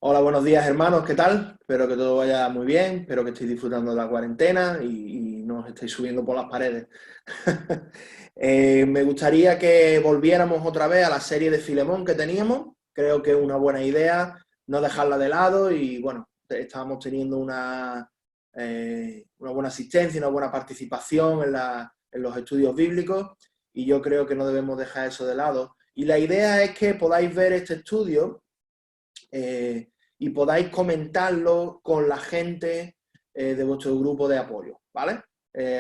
Hola, buenos días hermanos, ¿qué tal? Espero que todo vaya muy bien, espero que estéis disfrutando de la cuarentena y no os estéis subiendo por las paredes. Me gustaría que volviéramos otra vez a la serie de Filemón que teníamos, creo que es una buena idea no dejarla de lado y bueno, estábamos teniendo una buena asistencia, una buena participación en los estudios bíblicos y yo creo que no debemos dejar eso de lado. Y la idea es que podáis ver este estudio y podáis comentarlo con la gente de vuestro grupo de apoyo, ¿vale?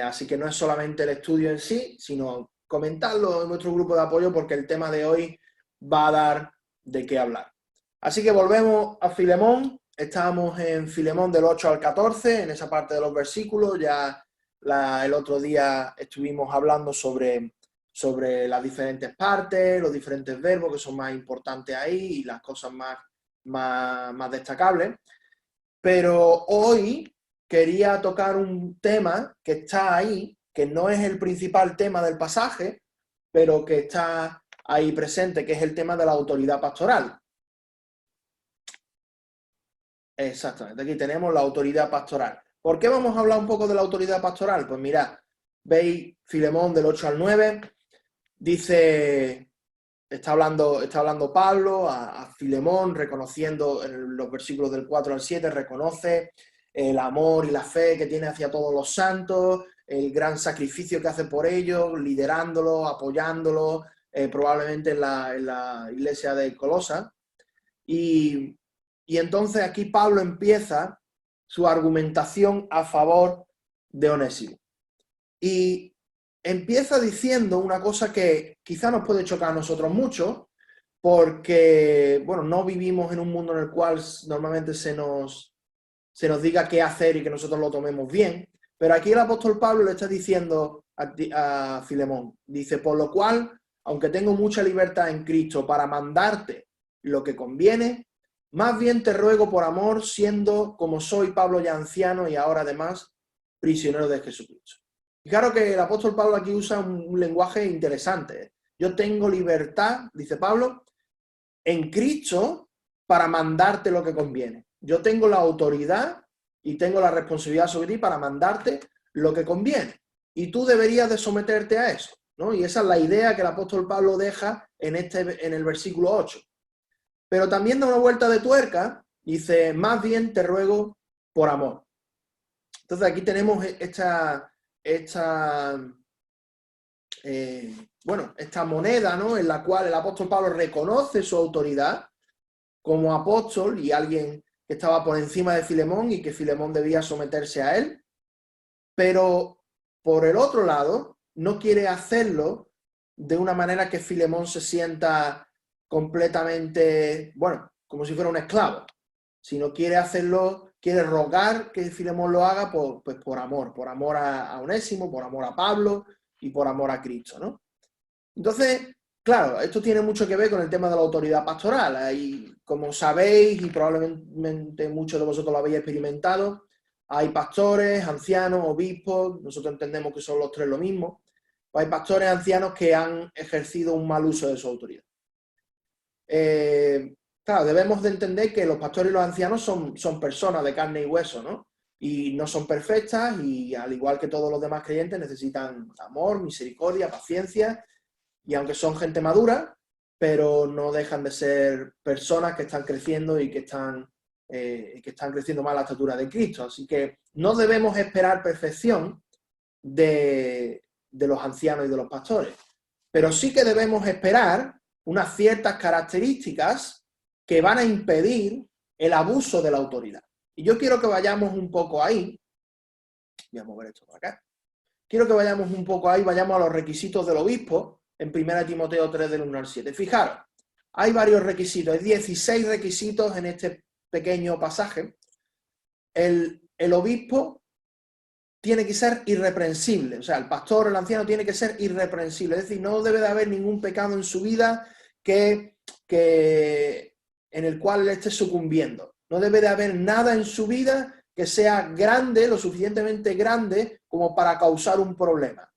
Así que no es solamente el estudio en sí, sino comentarlo en vuestro grupo de apoyo porque el tema de hoy va a dar de qué hablar. Así que volvemos a Filemón. Estábamos en Filemón del 8 al 14, en esa parte de los versículos. Ya el otro día estuvimos hablando sobre las diferentes partes, los diferentes verbos que son más importantes ahí y las cosas más destacables. Pero hoy quería tocar un tema que está ahí, que no es el principal tema del pasaje, pero que está ahí presente, que es el tema de la autoridad pastoral. Exactamente, aquí tenemos la autoridad pastoral. ¿Por qué vamos a hablar un poco de la autoridad pastoral? Pues mirad, veis Filemón del 8 al 9, dice... Está hablando Pablo a Filemón, reconociendo en los versículos del 4 al 7, reconoce el amor y la fe que tiene hacia todos los santos, el gran sacrificio que hace por ellos, liderándolos, apoyándolos, probablemente en la iglesia de Colosa. Y, y entonces aquí Pablo empieza su argumentación a favor de Onésimo. Y empieza diciendo una cosa que quizá nos puede chocar a nosotros mucho, porque, bueno, no vivimos en un mundo en el cual normalmente se nos diga qué hacer y que nosotros lo tomemos bien, pero aquí el apóstol Pablo le está diciendo a Filemón, dice, por lo cual, aunque tengo mucha libertad en Cristo para mandarte lo que conviene, más bien te ruego por amor, siendo como soy Pablo ya anciano y ahora además prisionero de Jesucristo. Y claro que el apóstol Pablo aquí usa un lenguaje interesante. Yo tengo libertad, dice Pablo, en Cristo para mandarte lo que conviene. Yo tengo la autoridad y tengo la responsabilidad sobre ti para mandarte lo que conviene. Y tú deberías de someterte a eso, ¿no? Y esa es la idea que el apóstol Pablo deja en el versículo 8. Pero también da una vuelta de tuerca, dice, más bien te ruego por amor. Entonces aquí tenemos esta moneda, ¿no? En la cual el apóstol Pablo reconoce su autoridad como apóstol y alguien que estaba por encima de Filemón y que Filemón debía someterse a él, pero por el otro lado no quiere hacerlo de una manera que Filemón se sienta completamente, bueno, como si fuera un esclavo, sino quiere hacerlo, quiere rogar que Filemón lo haga por amor a Onésimo, por amor a Pablo y por amor a Cristo, ¿no? Entonces, claro, esto tiene mucho que ver con el tema de la autoridad pastoral. Ahí, como sabéis, y probablemente muchos de vosotros lo habéis experimentado, hay pastores, ancianos, obispos, nosotros entendemos que son los tres lo mismo, hay pastores ancianos que han ejercido un mal uso de su autoridad. Claro, debemos de entender que los pastores y los ancianos son personas de carne y hueso, ¿no? Y no son perfectas y al igual que todos los demás creyentes necesitan amor, misericordia, paciencia y aunque son gente madura, pero no dejan de ser personas que están creciendo y que están creciendo más a la estatura de Cristo. Así que no debemos esperar perfección de los ancianos y de los pastores, pero sí que debemos esperar unas ciertas características que van a impedir el abuso de la autoridad. Y yo quiero que vayamos un poco ahí. Voy a mover esto para acá. Quiero que vayamos un poco ahí, vayamos a los requisitos del obispo en 1 Timoteo 3 del 1 al 7. Fijaros, hay varios requisitos, hay 16 requisitos en este pequeño pasaje. El obispo tiene que ser irreprensible, o sea, el pastor o el anciano tiene que ser irreprensible, es decir, no debe de haber ningún pecado en su vida en el cual él esté sucumbiendo. No debe de haber nada en su vida que sea grande, lo suficientemente grande como para causar un problema,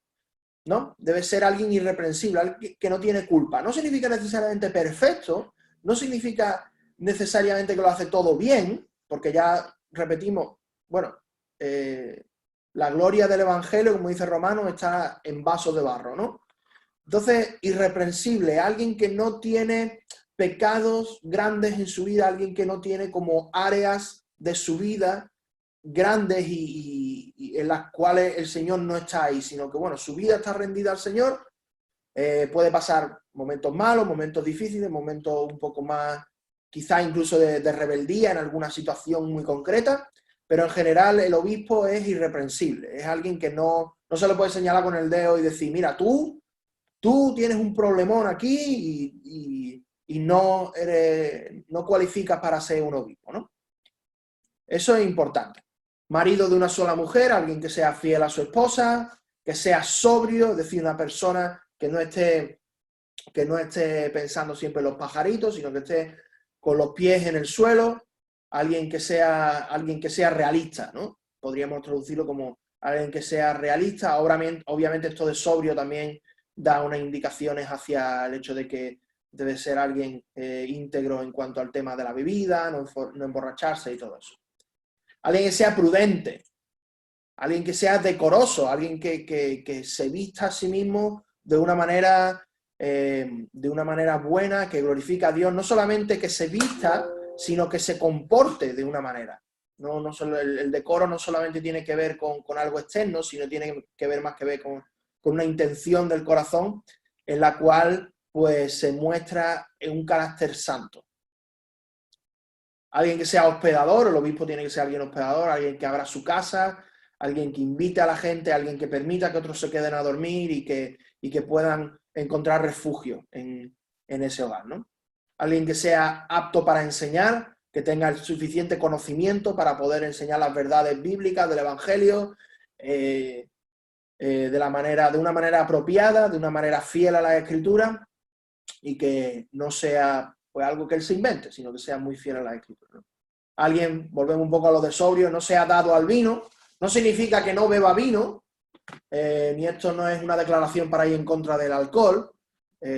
¿no? Debe ser alguien irreprensible, alguien que no tiene culpa. No significa necesariamente perfecto, no significa necesariamente que lo hace todo bien, porque ya repetimos, bueno, la gloria del Evangelio, como dice Romano, está en vasos de barro, ¿no? Entonces, irreprensible, alguien que no tiene pecados grandes en su vida, alguien que no tiene como áreas de su vida grandes y en las cuales el Señor no está ahí, sino que, bueno, su vida está rendida al Señor, puede pasar momentos malos, momentos difíciles, momentos un poco más, quizá incluso de rebeldía en alguna situación muy concreta, pero en general el obispo es irreprensible, es alguien que no se le puede señalar con el dedo y decir, mira, tú tienes un problemón aquí y no cualificas para ser un obispo, ¿no? Eso es importante. Marido de una sola mujer, alguien que sea fiel a su esposa, que sea sobrio, es decir, una persona que no esté pensando siempre en los pajaritos, sino que esté con los pies en el suelo, alguien que sea realista, ¿no? Podríamos traducirlo como alguien que sea realista. Obviamente esto de sobrio también da unas indicaciones hacia el hecho de que debe ser alguien íntegro en cuanto al tema de la bebida, no emborracharse y todo eso. Alguien que sea prudente, alguien que sea decoroso, alguien que se vista a sí mismo de una manera buena, que glorifica a Dios, no solamente que se vista, sino que se comporte de una manera. No solo, el decoro no solamente tiene que ver con algo externo, sino tiene que ver más con una intención del corazón en la cual pues se muestra un carácter santo. Alguien que sea hospedador, el obispo tiene que ser alguien hospedador, alguien que abra su casa, alguien que invite a la gente, alguien que permita que otros se queden a dormir y que puedan encontrar refugio en ese hogar, ¿no? Alguien que sea apto para enseñar, que tenga el suficiente conocimiento para poder enseñar las verdades bíblicas del Evangelio de una manera apropiada, de una manera fiel a la Escritura y que no sea pues algo que él se invente, sino que sea muy fiel a la Escritura, ¿no? Alguien, volvemos un poco a lo de sobrio, no sea dado al vino, no significa que no beba vino, ni esto no es una declaración para ir en contra del alcohol,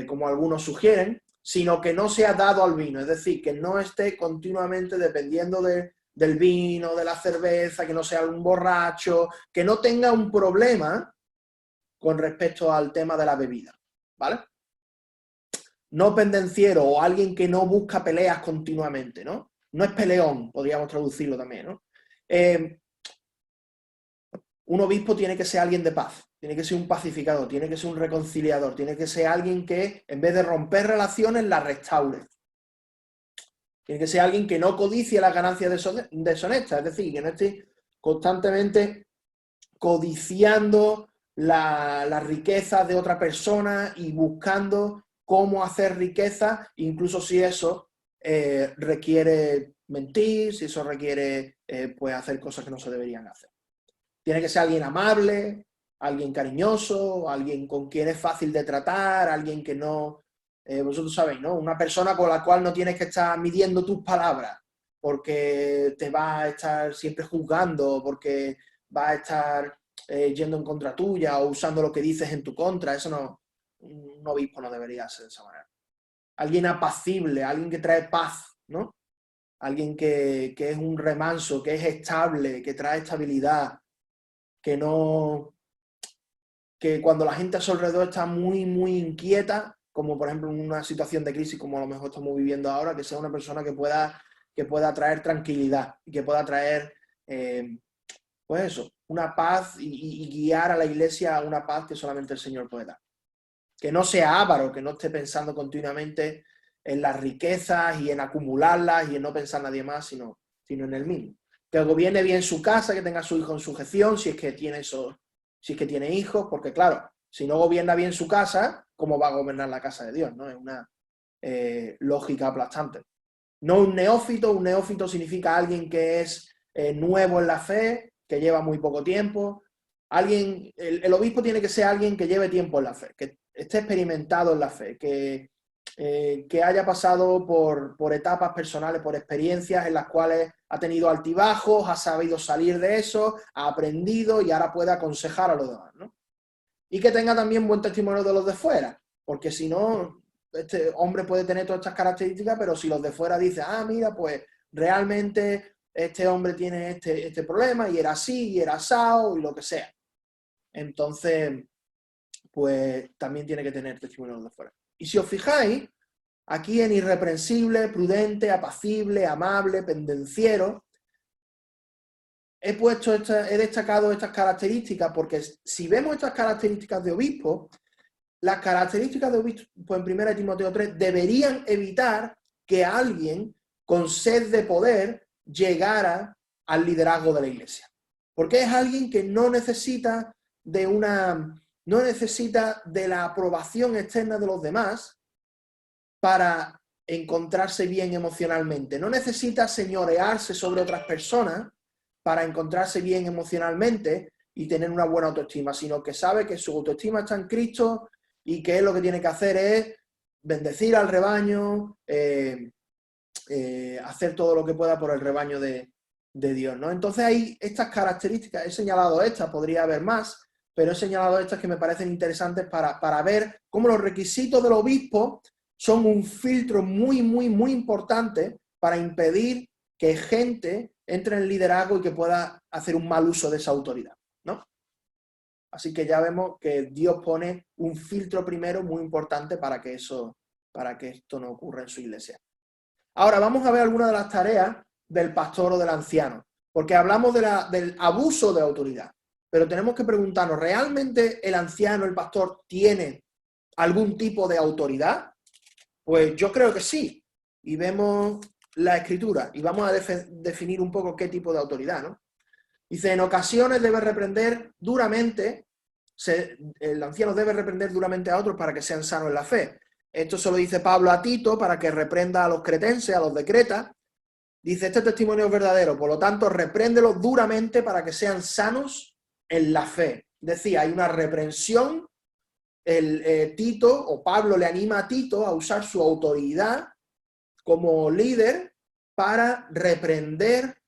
como algunos sugieren, sino que no sea dado al vino, es decir, que no esté continuamente dependiendo del vino, de la cerveza, que no sea un borracho, que no tenga un problema con respecto al tema de la bebida, ¿vale? No pendenciero o alguien que no busca peleas continuamente, ¿no? No es peleón, podríamos traducirlo también, ¿no? Un obispo tiene que ser alguien de paz, tiene que ser un pacificador, tiene que ser un reconciliador, tiene que ser alguien que, en vez de romper relaciones, las restaure. Tiene que ser alguien que no codicie las ganancias deshonestas, es decir, que no esté constantemente codiciando las riquezas de otra persona y buscando cómo hacer riqueza, incluso si eso requiere mentir, si eso requiere pues hacer cosas que no se deberían hacer. Tiene que ser alguien amable, alguien cariñoso, alguien con quien es fácil de tratar, alguien que no... vosotros sabéis, ¿no? Una persona con la cual no tienes que estar midiendo tus palabras porque te va a estar siempre juzgando, porque va a estar yendo en contra tuya o usando lo que dices en tu contra. Eso no, un obispo no debería ser de esa manera. Alguien apacible, alguien que trae paz, ¿no? Alguien que es un remanso, que es estable, que trae estabilidad, que cuando la gente a su alrededor está muy, muy inquieta, como por ejemplo en una situación de crisis como a lo mejor estamos viviendo ahora, que sea una persona que pueda traer tranquilidad y que pueda traer, pues eso, una paz y guiar a la iglesia a una paz que solamente el Señor puede dar. Que no sea avaro, que no esté pensando continuamente en las riquezas y en acumularlas y en no pensar en nadie más, sino en él mismo. Que gobierne bien su casa, que tenga a su hijo en sujeción, si es que tiene hijos, porque claro, si no gobierna bien su casa, ¿cómo va a gobernar la casa de Dios? ¿No? Es una lógica aplastante. No un neófito significa alguien que es nuevo en la fe, que lleva muy poco tiempo. El obispo tiene que ser alguien que lleve tiempo en la fe, que esté experimentado en la fe, que haya pasado por etapas personales, por experiencias en las cuales ha tenido altibajos, ha sabido salir de eso, ha aprendido y ahora puede aconsejar a los demás, ¿no? Y que tenga también buen testimonio de los de fuera, porque si no, este hombre puede tener todas estas características, pero si los de fuera dicen, ah, mira, pues realmente este hombre tiene este problema y era así, y era asado, y lo que sea. Entonces, pues también tiene que tener testimonio de fuera. Y si os fijáis, aquí en irreprensible, prudente, apacible, amable, pendenciero, he destacado estas características porque si vemos estas características de obispo, las características de obispo en 1 Timoteo 3 deberían evitar que alguien con sed de poder llegara al liderazgo de la iglesia. Porque es alguien que no necesita de la aprobación externa de los demás para encontrarse bien emocionalmente. No necesita señorearse sobre otras personas para encontrarse bien emocionalmente y tener una buena autoestima, sino que sabe que su autoestima está en Cristo y que él lo que tiene que hacer es bendecir al rebaño, hacer todo lo que pueda por el rebaño de Dios, ¿no? Entonces hay estas características, he señalado estas, podría haber más, pero he señalado estas que me parecen interesantes para ver cómo los requisitos del obispo son un filtro muy, muy, muy importante para impedir que gente entre en el liderazgo y que pueda hacer un mal uso de esa autoridad, ¿no? Así que ya vemos que Dios pone un filtro primero muy importante para que esto no ocurra en su iglesia. Ahora vamos a ver algunas de las tareas del pastor o del anciano, porque hablamos del abuso de autoridad, pero tenemos que preguntarnos, ¿realmente el anciano, el pastor, tiene algún tipo de autoridad? Pues yo creo que sí, y vemos la escritura, y vamos a definir un poco qué tipo de autoridad, ¿no? Dice, en ocasiones debe reprender duramente, el anciano debe reprender duramente a otros para que sean sanos en la fe. Esto se lo dice Pablo a Tito para que reprenda a los cretenses, a los de Creta. Dice, este testimonio es verdadero, por lo tanto, repréndelos duramente para que sean sanos en la fe. Decía, hay una reprensión, Tito o Pablo le anima a Tito a usar su autoridad como líder para reprender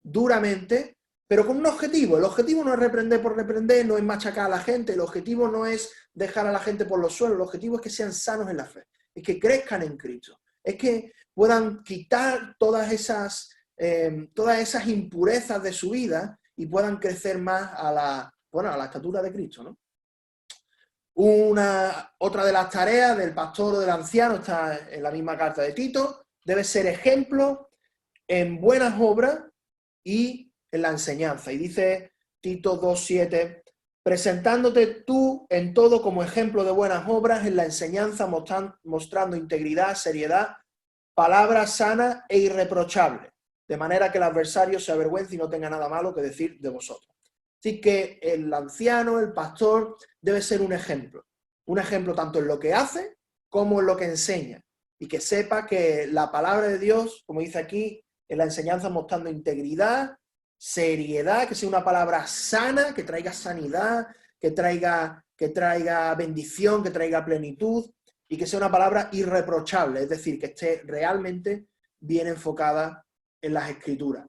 duramente, pero con un objetivo. El objetivo no es reprender por reprender, no es machacar a la gente, el objetivo no es dejar a la gente por los suelos, el objetivo es que sean sanos en la fe, es que crezcan en Cristo, es que puedan quitar todas esas impurezas de su vida y puedan crecer más a la estatura de Cristo, ¿no? Otra de las tareas del pastor o del anciano está en la misma carta de Tito, debe ser ejemplo en buenas obras y en la enseñanza. Y dice Tito 2:7, presentándote tú en todo como ejemplo de buenas obras, en la enseñanza mostrando integridad, seriedad, palabra sana e irreprochable, de manera que el adversario se avergüence y no tenga nada malo que decir de vosotros. Así que el anciano, el pastor, debe ser un ejemplo tanto en lo que hace como en lo que enseña, y que sepa que la palabra de Dios, como dice aquí, en la enseñanza mostrando integridad, seriedad, que sea una palabra sana, que traiga sanidad, que traiga bendición, que traiga plenitud, y que sea una palabra irreprochable, es decir, que esté realmente bien enfocada en las escrituras.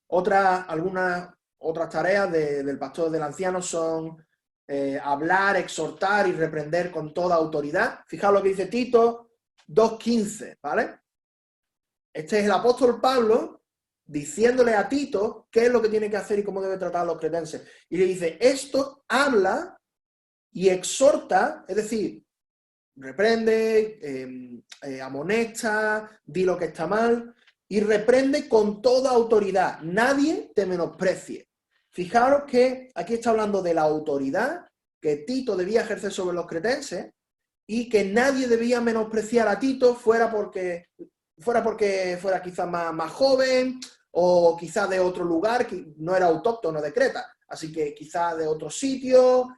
Algunas otras tareas del pastor del anciano son hablar, exhortar y reprender con toda autoridad. Fijaos lo que dice Tito 2:15, ¿vale? Este es el apóstol Pablo diciéndole a Tito qué es lo que tiene que hacer y cómo debe tratar a los cretenses. Y le dice, esto habla y exhorta, es decir, reprende, amonesta, di lo que está mal, y reprende con toda autoridad. Nadie te menosprecie. Fijaros que aquí está hablando de la autoridad que Tito debía ejercer sobre los cretenses y que nadie debía menospreciar a Tito fuera porque fuera quizás más joven o quizás de otro lugar, que no era autóctono de Creta, así que quizás de otro sitio,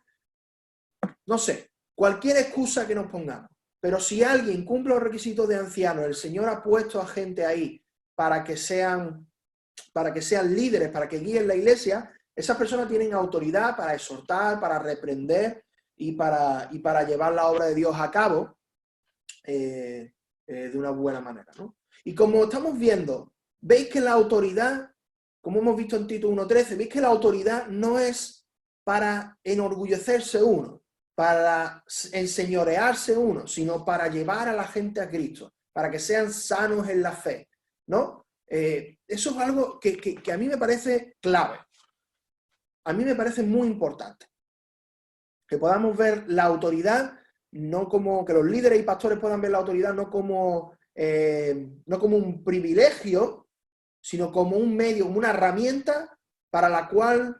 no sé, cualquier excusa que nos pongamos. Pero si alguien cumple los requisitos de anciano, el Señor ha puesto a gente ahí para que sean líderes, para que guíen la iglesia, esas personas tienen autoridad para exhortar, para reprender y para llevar la obra de Dios a cabo de una buena manera, ¿no? Y como estamos viendo, veis que la autoridad, como hemos visto en Tito 1:13, veis que la autoridad no es para enorgullecerse uno, para enseñorearse uno, sino para llevar a la gente a Cristo, para que sean sanos en la fe, ¿no? Eso es algo que a mí me parece clave. A mí me parece muy importante. Que podamos ver la autoridad, no como que los líderes y pastores puedan ver la autoridad no como un privilegio, sino como un medio, como una herramienta para la cual,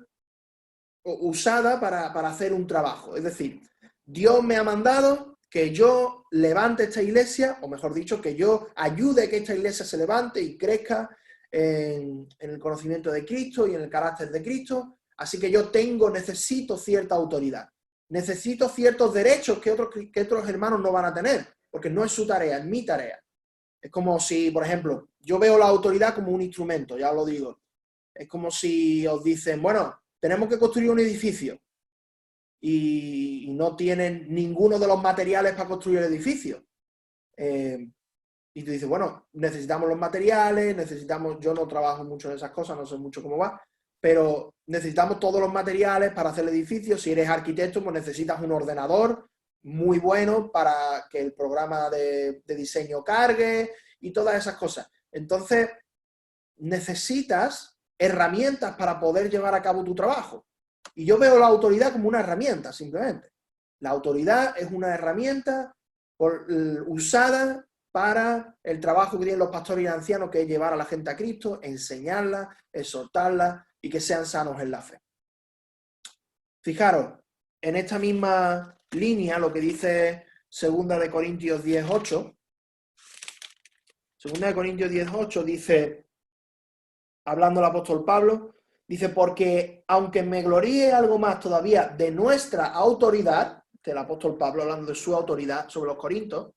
usada para hacer un trabajo. Es decir, Dios me ha mandado que yo levante esta iglesia, o mejor dicho, que yo ayude a que esta iglesia se levante y crezca en el conocimiento de Cristo y en el carácter de Cristo. Así que yo necesito cierta autoridad. Necesito ciertos derechos que otros hermanos no van a tener, porque no es su tarea, es mi tarea. Es como si, por ejemplo, yo veo la autoridad como un instrumento, ya lo digo. Es como si os dicen, bueno, tenemos que construir un edificio y no tienen ninguno de los materiales para construir el edificio. Y tú dices, bueno, necesitamos los materiales, yo no trabajo mucho en esas cosas, no sé mucho cómo va, pero necesitamos todos los materiales para hacer el edificio. Si eres arquitecto, pues necesitas un ordenador muy bueno para que el programa de diseño cargue y todas esas cosas. Entonces, necesitas herramientas para poder llevar a cabo tu trabajo. Y yo veo la autoridad como una herramienta, simplemente. La autoridad es una herramienta usada para el trabajo que tienen los pastores y ancianos, que es llevar a la gente a Cristo, enseñarla, exhortarla y que sean sanos en la fe. Fijaros, en esta misma línea, lo que dice 2 Corintios 10:8, 2 Corintios 10:8 dice, hablando el apóstol Pablo, dice, porque aunque me gloríe algo más todavía de nuestra autoridad, el apóstol Pablo hablando de su autoridad sobre los corintios,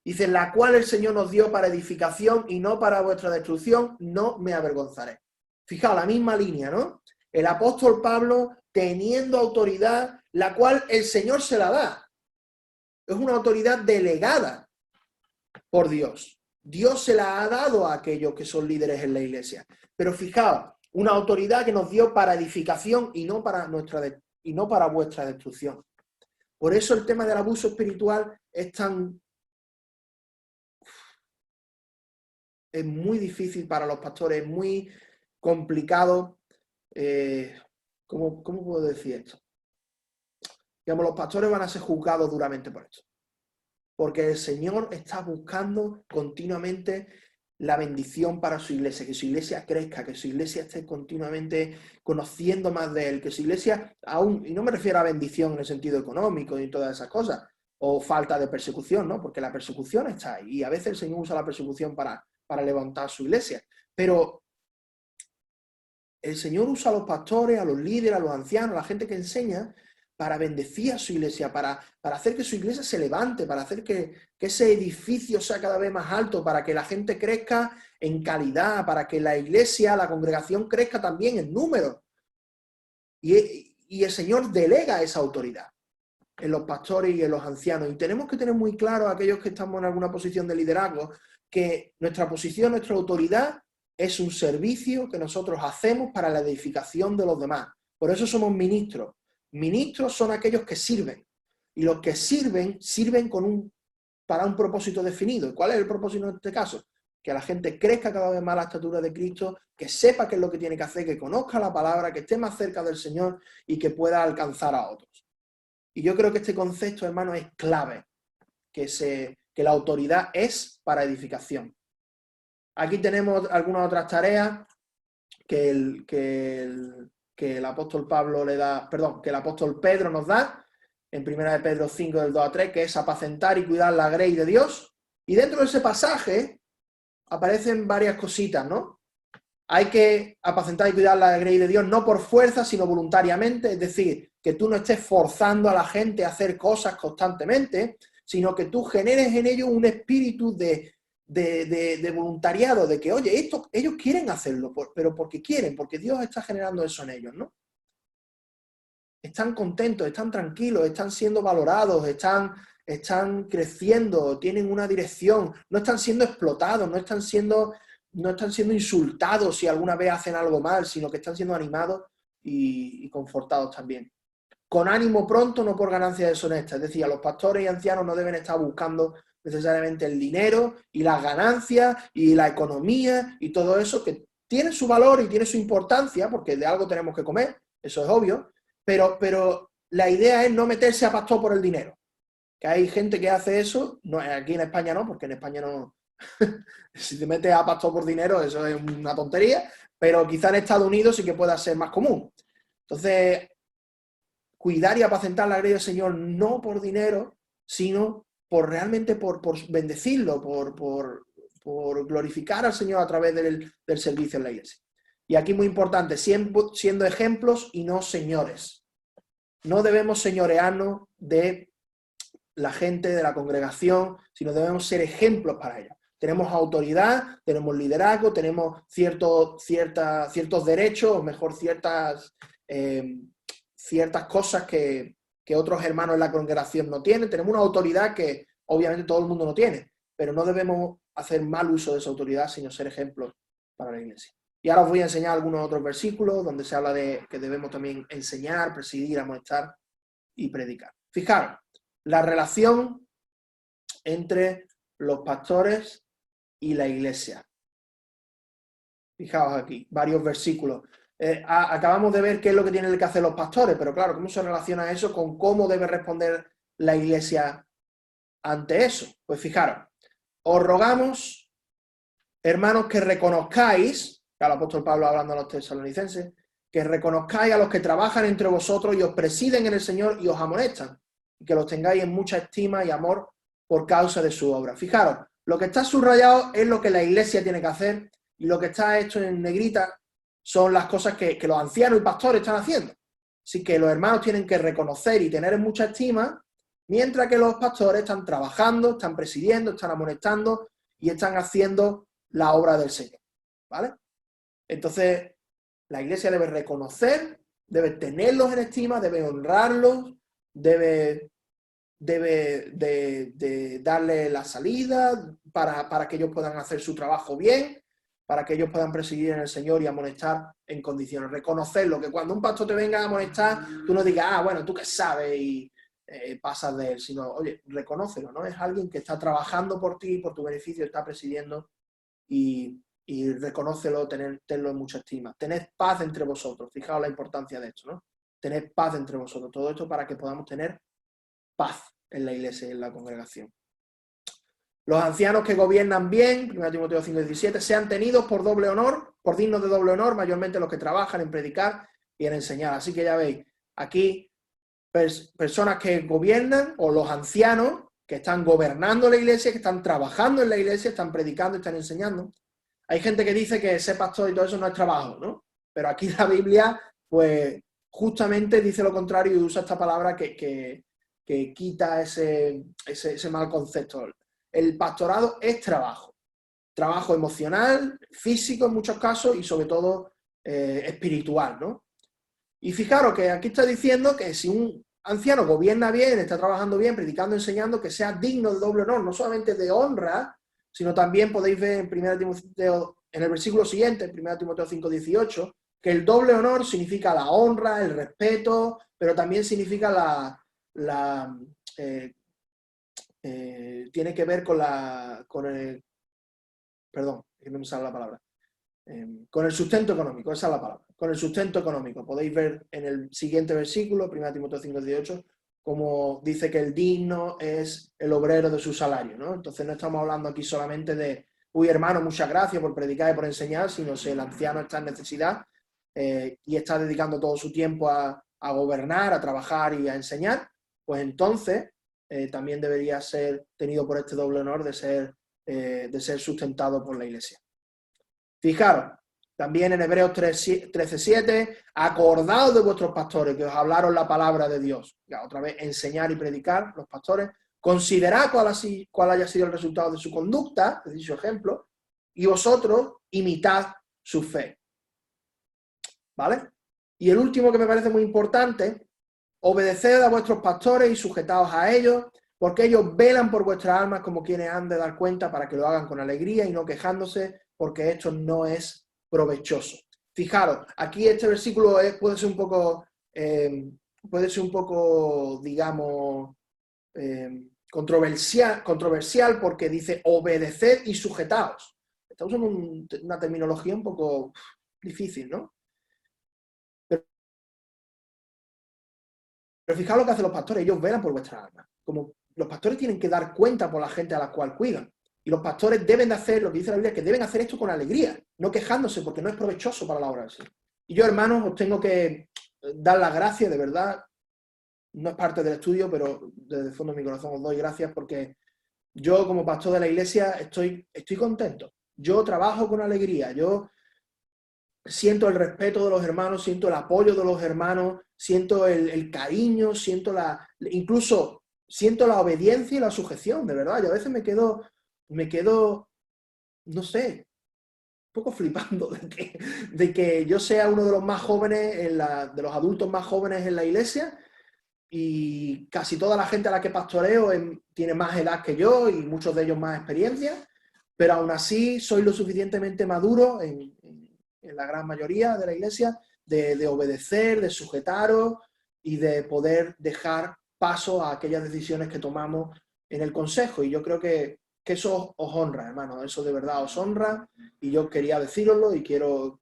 dice, la cual el Señor nos dio para edificación y no para vuestra destrucción, no me avergonzaré. Fijaos, la misma línea, ¿no? El apóstol Pablo teniendo autoridad, la cual el Señor se la da. Es una autoridad delegada por Dios. Dios se la ha dado a aquellos que son líderes en la iglesia. Pero fijaos, una autoridad que nos dio para edificación y no para vuestra destrucción. Por eso el tema del abuso espiritual es muy difícil para los pastores, es muy complicado. ¿Cómo puedo decir esto? Digamos, los pastores van a ser juzgados duramente por esto. Porque el Señor está buscando continuamente la bendición para su iglesia, que su iglesia crezca, que su iglesia esté continuamente conociendo más de Él, que su iglesia, y no me refiero a bendición en el sentido económico y todas esas cosas, o falta de persecución, ¿no? Porque la persecución está ahí, y a veces el Señor usa la persecución para levantar su iglesia. Pero el Señor usa a los pastores, a los líderes, a los ancianos, a la gente que enseña, para bendecir a su iglesia, para hacer que su iglesia se levante, para hacer que ese edificio sea cada vez más alto, para que la gente crezca en calidad, para que la iglesia, la congregación crezca también en número. Y el Señor delega esa autoridad en los pastores y en los ancianos. Y tenemos que tener muy claro, aquellos que estamos en alguna posición de liderazgo, que nuestra posición, nuestra autoridad es un servicio que nosotros hacemos para la edificación de los demás. Por eso somos ministros. Ministros son aquellos que sirven. Y los que sirven para un propósito definido. ¿Cuál es el propósito en este caso? Que la gente crezca cada vez más a la estatura de Cristo, que sepa qué es lo que tiene que hacer, que conozca la palabra, que esté más cerca del Señor y que pueda alcanzar a otros. Y yo creo que este concepto, hermano, es clave, que la autoridad es para edificación. Aquí tenemos algunas otras tareas que el apóstol Pablo que el apóstol Pedro nos da, en 1 de Pedro 5, del 2 a 3, que es apacentar y cuidar la grey de Dios. Y dentro de ese pasaje aparecen varias cositas, ¿no? Hay que apacentar y cuidar la grey de Dios no por fuerza, sino voluntariamente, es decir, que tú no estés forzando a la gente a hacer cosas constantemente, sino que tú generes en ellos un espíritu de voluntariado, de que, oye, ellos quieren hacerlo, pero porque quieren, porque Dios está generando eso en ellos, ¿no? Están contentos, están tranquilos, están siendo valorados, están creciendo, tienen una dirección, no están siendo explotados, no están siendo insultados si alguna vez hacen algo mal, sino que están siendo animados y confortados también. con ánimo pronto, no por ganancia deshonesta. Es decir, a los pastores y ancianos no deben estar buscando necesariamente el dinero y las ganancias y la economía y todo eso, que tiene su valor y tiene su importancia, porque de algo tenemos que comer, eso es obvio, pero la idea es no meterse a pastor por el dinero. Que hay gente que hace eso, no, aquí en España no, porque en España no, si te metes a pastor por dinero, eso es una tontería, pero quizá en Estados Unidos sí que pueda ser más común. Entonces, cuidar y apacentar la grey del Señor no por dinero, sino por realmente por bendecirlo, por glorificar al Señor a través del servicio en la iglesia. Y aquí muy importante, siendo ejemplos y no señores. No debemos señorearnos de la gente, de la congregación, sino debemos ser ejemplos para ellos. Tenemos autoridad, tenemos liderazgo, tenemos ciertos derechos, o mejor, ciertas cosas que otros hermanos en la congregación no tienen. Tenemos una autoridad que obviamente todo el mundo no tiene, pero no debemos hacer mal uso de esa autoridad, sino ser ejemplos para la iglesia. Y ahora os voy a enseñar algunos otros versículos donde se habla de que debemos también enseñar, presidir, amonestar y predicar. Fijaros, la relación entre los pastores y la iglesia. Fijaos aquí, varios versículos. Acabamos de ver qué es lo que tienen que hacer los pastores, pero claro, ¿cómo se relaciona eso con cómo debe responder la iglesia ante eso? Pues fijaros, os rogamos, hermanos, que reconozcáis, el apóstol Pablo hablando a los tesalonicenses, que reconozcáis a los que trabajan entre vosotros y os presiden en el Señor y os amonestan, y que los tengáis en mucha estima y amor por causa de su obra. Fijaros, lo que está subrayado es lo que la iglesia tiene que hacer, y lo que está hecho en negrita son las cosas que los ancianos y pastores están haciendo. Así que los hermanos tienen que reconocer y tener en mucha estima, mientras que los pastores están trabajando, están presidiendo, están amonestando y están haciendo la obra del Señor. ¿Vale? Entonces, la iglesia debe reconocer, debe tenerlos en estima, debe honrarlos, debe de darle la salida para que ellos puedan hacer su trabajo bien, para que ellos puedan presidir en el Señor y amonestar en condiciones. Reconocerlo, que cuando un pastor te venga a amonestar, tú no digas, ah, bueno, tú qué sabes y pasas de él, sino, oye, reconócelo, ¿no? Es alguien que está trabajando por ti, por tu beneficio, está presidiendo y reconócelo, tenlo en mucha estima. Tened paz entre vosotros. Fijaos la importancia de esto, ¿no? Tened paz entre vosotros. Todo esto para que podamos tener paz en la iglesia y en la congregación. Los ancianos que gobiernan bien, 1 Timoteo 5:17, sean tenidos por doble honor, por dignos de doble honor, mayormente los que trabajan en predicar y en enseñar. Así que ya veis, aquí personas que gobiernan, o los ancianos que están gobernando la iglesia, que están trabajando en la iglesia, están predicando, están enseñando. Hay gente que dice que ser pastor y todo eso no es trabajo, ¿no? Pero aquí la Biblia, pues, justamente dice lo contrario y usa esta palabra que quita ese mal concepto. El pastorado es trabajo. Trabajo emocional, físico en muchos casos y sobre todo espiritual, ¿no? Y fijaros que aquí está diciendo que si un anciano gobierna bien, está trabajando bien, predicando, enseñando, que sea digno de doble honor, no solamente de honra, sino también podéis ver en 1 Timoteo, en el versículo siguiente, 1 Timoteo 5:18, que el doble honor significa la honra, el respeto, pero también significa tiene que ver con el, perdón, que no me sale la palabra, con el sustento económico, esa es la palabra, con el sustento económico. Podéis ver en el siguiente versículo, 1 Timoteo 5:18, como dice que el digno es el obrero de su salario, ¿no? Entonces no estamos hablando aquí solamente de, uy, hermano, muchas gracias por predicar y por enseñar, sino si el anciano está en necesidad y está dedicando todo su tiempo a gobernar, a trabajar y a enseñar, pues entonces también debería ser tenido por este doble honor de ser sustentado por la iglesia. Fijaros, también en Hebreos 13:7, acordaos de vuestros pastores que os hablaron la palabra de Dios. Ya, otra vez, enseñar y predicar, los pastores. Considerad cuál haya sido el resultado de su conducta, es decir, su ejemplo, y vosotros imitad su fe. ¿Vale? Y el último que me parece muy importante, obedeced a vuestros pastores y sujetaos a ellos, porque ellos velan por vuestras almas como quienes han de dar cuenta para que lo hagan con alegría y no quejándose, porque esto no es provechoso. Fijaros, aquí este versículo puede ser un poco puede ser un poco, digamos, controversial porque dice obedeced y sujetaos. Está usando una terminología un poco difícil, ¿no? Pero fijaos lo que hacen los pastores, ellos velan por vuestras almas. Como los pastores tienen que dar cuenta por la gente a la cual cuidan. Y los pastores deben de hacer, lo que dice la Biblia, que deben hacer esto con alegría, no quejándose, porque no es provechoso para la obra del Señor. Y yo, hermanos, os tengo que dar las gracias, de verdad. No es parte del estudio, pero desde el fondo de mi corazón os doy gracias porque yo, como pastor de la iglesia, estoy contento. Yo trabajo con alegría. Yo siento el respeto de los hermanos, siento el apoyo de los hermanos, siento el cariño, incluso siento la obediencia y la sujeción, de verdad. Yo a veces me quedo, no sé, un poco flipando de que yo sea uno de los más jóvenes, de los adultos más jóvenes en la iglesia, y casi toda la gente a la que pastoreo tiene más edad que yo y muchos de ellos más experiencia, pero aún así soy lo suficientemente maduro en la gran mayoría de la iglesia de obedecer, de sujetaros y de poder dejar paso a aquellas decisiones que tomamos en el consejo. Y yo creo que eso os honra, hermano, eso de verdad os honra, y yo quería decíroslo y yo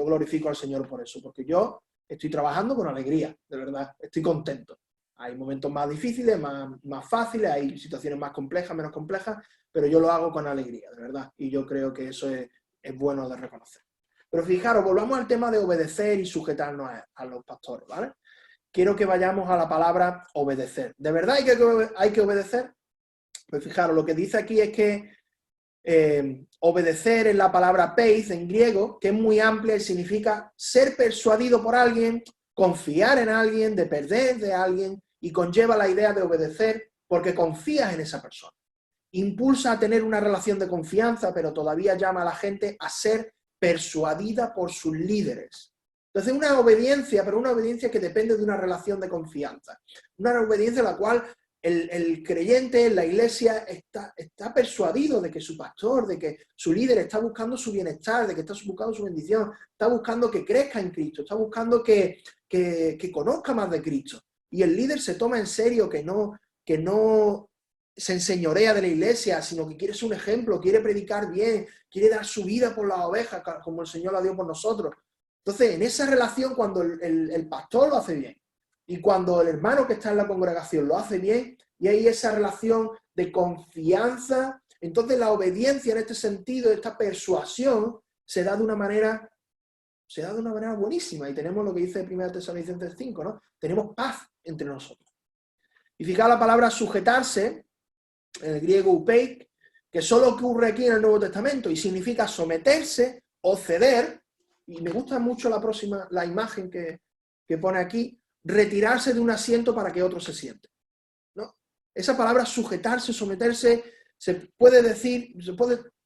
glorifico al Señor por eso, porque yo estoy trabajando con alegría, de verdad, estoy contento. Hay momentos más difíciles, más fáciles, hay situaciones más complejas, menos complejas, pero yo lo hago con alegría, de verdad. Y yo creo que eso es bueno de reconocer. Pero fijaros, volvamos al tema de obedecer y sujetarnos a los pastores, ¿vale? Quiero que vayamos a la palabra obedecer. ¿De verdad hay que obedecer? Pues fijaros, lo que dice aquí es que obedecer es la palabra peis en griego, que es muy amplia y significa ser persuadido por alguien, confiar en alguien, depender de alguien, y conlleva la idea de obedecer porque confías en esa persona. Impulsa a tener una relación de confianza, pero todavía llama a la gente a ser persuadida por sus líderes. Entonces, una obediencia, pero una obediencia que depende de una relación de confianza. Una obediencia en la cual el creyente en la iglesia está persuadido de que su pastor, de que su líder está buscando su bienestar, de que está buscando su bendición, está buscando que crezca en Cristo, está buscando que conozca más de Cristo. Y el líder se toma en serio que no se enseñorea de la iglesia, sino que quiere ser un ejemplo, quiere predicar bien, quiere dar su vida por las ovejas, como el Señor la dio por nosotros. Entonces, en esa relación, cuando el pastor lo hace bien, y cuando el hermano que está en la congregación lo hace bien, y hay esa relación de confianza, entonces la obediencia en este sentido, esta persuasión, se da de una manera buenísima. Y tenemos lo que dice 1 Tesalonicenses 5, ¿no? Tenemos paz entre nosotros. Y fijaos la palabra sujetarse, en el griego upeik, que solo ocurre aquí en el Nuevo Testamento y significa someterse o ceder. Y me gusta mucho la imagen que pone aquí, retirarse de un asiento para que otro se siente, ¿no? Esa palabra sujetarse, someterse, se puede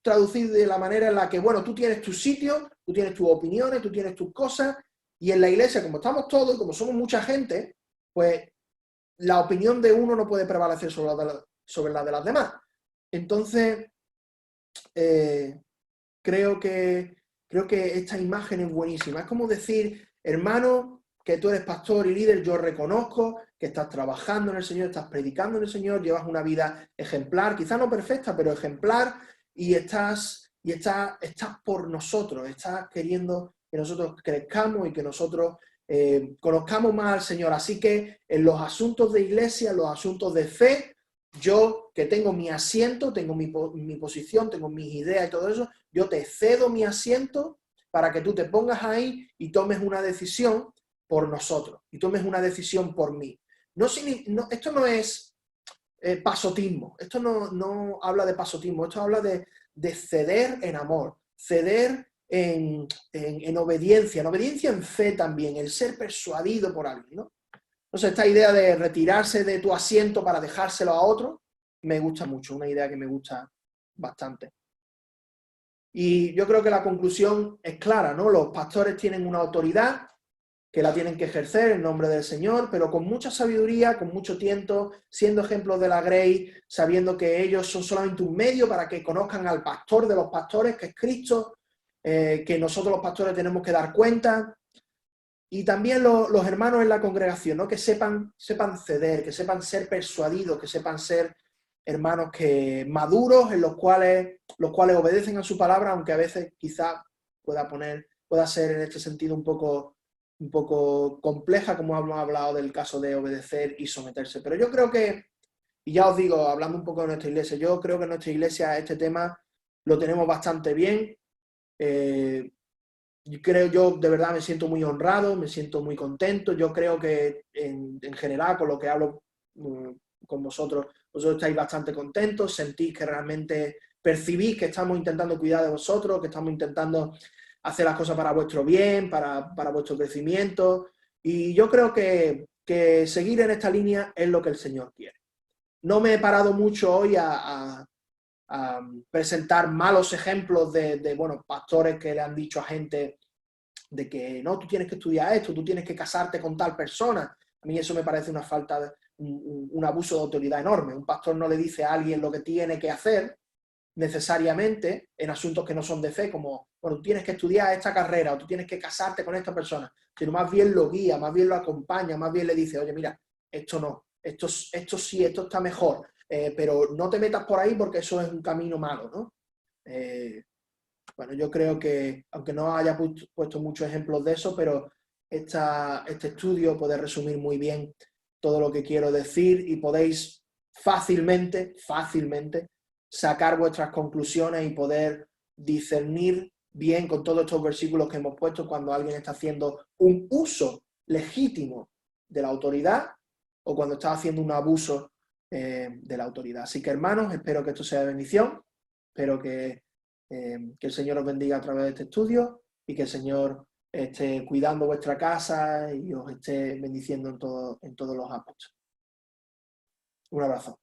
traducir de la manera en la que, bueno, tú tienes tu sitio, tú tienes tus opiniones, tú tienes tus cosas, y en la iglesia, como estamos todos y como somos mucha gente, pues la opinión de uno no puede prevalecer sobre la de las demás. Entonces, creo que esta imagen es buenísima. Es como decir, hermano, que tú eres pastor y líder, yo reconozco que estás trabajando en el Señor, estás predicando en el Señor, llevas una vida ejemplar, quizá no perfecta, pero ejemplar, y estás por nosotros, estás queriendo que nosotros crezcamos y que nosotros conozcamos más al Señor. Así que en los asuntos de iglesia, en los asuntos de fe, yo que tengo mi asiento, tengo mi posición, tengo mis ideas y todo eso, yo te cedo mi asiento para que tú te pongas ahí y tomes una decisión por nosotros, y tomes una decisión por mí. Esto no es pasotismo, esto no habla de pasotismo, esto habla de ceder en amor, ceder en obediencia en fe también, el ser persuadido por alguien, ¿no? Entonces, esta idea de retirarse de tu asiento para dejárselo a otro, me gusta mucho, una idea que me gusta bastante. Y yo creo que la conclusión es clara, ¿no? Los pastores tienen una autoridad que la tienen que ejercer en nombre del Señor, pero con mucha sabiduría, con mucho tiento, siendo ejemplos de la Grey, sabiendo que ellos son solamente un medio para que conozcan al pastor de los pastores, que es Cristo, que nosotros los pastores tenemos que dar cuenta, Y también los hermanos en la congregación, ¿no? Que sepan ceder, que sepan ser persuadidos, que sepan ser hermanos que maduros, en los cuales obedecen a su palabra, aunque a veces quizás pueda ser en este sentido un poco compleja, como hemos hablado del caso de obedecer y someterse. Pero yo creo que, y ya os digo, hablando un poco de nuestra iglesia, yo creo que en nuestra iglesia este tema lo tenemos bastante bien. Yo de verdad me siento muy honrado, me siento muy contento. Yo creo que en general, con lo que hablo con vosotros estáis bastante contentos, sentís que realmente percibís que estamos intentando cuidar de vosotros, que estamos intentando hacer las cosas para vuestro bien, para vuestro crecimiento. Y yo creo que seguir en esta línea es lo que el Señor quiere. No me he parado mucho hoy a presentar malos ejemplos de pastores que le han dicho a gente de que no, tú tienes que estudiar esto, tú tienes que casarte con tal persona. A mí eso me parece una falta, un abuso de autoridad enorme. Un pastor no le dice a alguien lo que tiene que hacer necesariamente en asuntos que no son de fe, como, bueno, tú tienes que estudiar esta carrera o tú tienes que casarte con esta persona, sino más bien lo guía, más bien lo acompaña, más bien le dice, oye, mira, esto no, esto sí, esto está mejor, pero no te metas por ahí porque eso es un camino malo, ¿no? Bueno, yo creo que, aunque no haya puesto muchos ejemplos de eso, pero este estudio puede resumir muy bien todo lo que quiero decir y podéis fácilmente sacar vuestras conclusiones y poder discernir bien con todos estos versículos que hemos puesto cuando alguien está haciendo un uso legítimo de la autoridad o cuando está haciendo un abuso de la autoridad. Así que, hermanos, espero que esto sea de bendición, espero que el Señor os bendiga a través de este estudio y que el Señor esté cuidando vuestra casa y os esté bendiciendo en todos los ámbitos. Un abrazo.